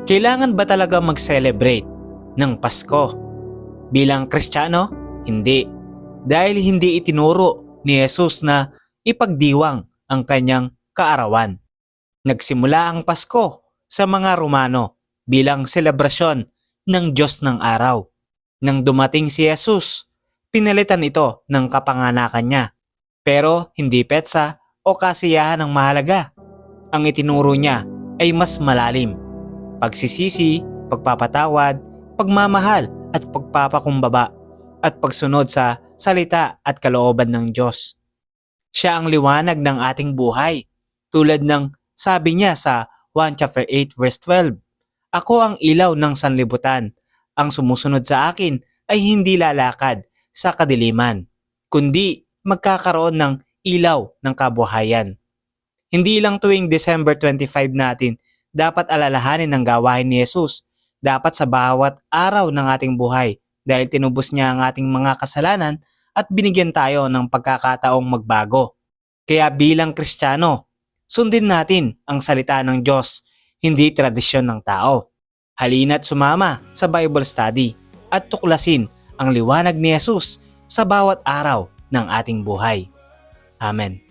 Kailangan ba talaga mag-celebrate ng Pasko? Bilang Kristiyano, hindi. Dahil hindi itinuro ni Jesus na ipagdiwang ang kanyang kaarawan. Nagsimula ang Pasko sa mga Romano bilang selebrasyon ng Diyos ng araw. Nang dumating si Jesus, pinalitan ito ng kapanganakan niya. Pero hindi petsa o kasiyahan ang mahalaga. Ang itinuro niya ay mas malalim. Pagsisisi, pagpapatawad, pagmamahal at pagpapakumbaba at pagsunod sa salita at kalooban ng Diyos. Siya ang liwanag ng ating buhay, tulad ng sabi niya sa 1 chapter 8 verse 12. Ako ang ilaw ng sanlibutan. Ang sumusunod sa akin ay hindi lalakad sa kadiliman, kundi magkakaroon ng ilaw ng kabuhayan. Hindi lang tuwing December 25 natin dapat alalahanin ang gawain ni Jesus. Dapat sa bawat araw ng ating buhay dahil tinubos niya ang ating mga kasalanan at binigyan tayo ng pagkakataong magbago. Kaya bilang Kristiyano, sundin natin ang salita ng Diyos, hindi tradisyon ng tao. Halina't sumama sa Bible study at tuklasin ang liwanag ni Jesus sa bawat araw ng ating buhay. Amen.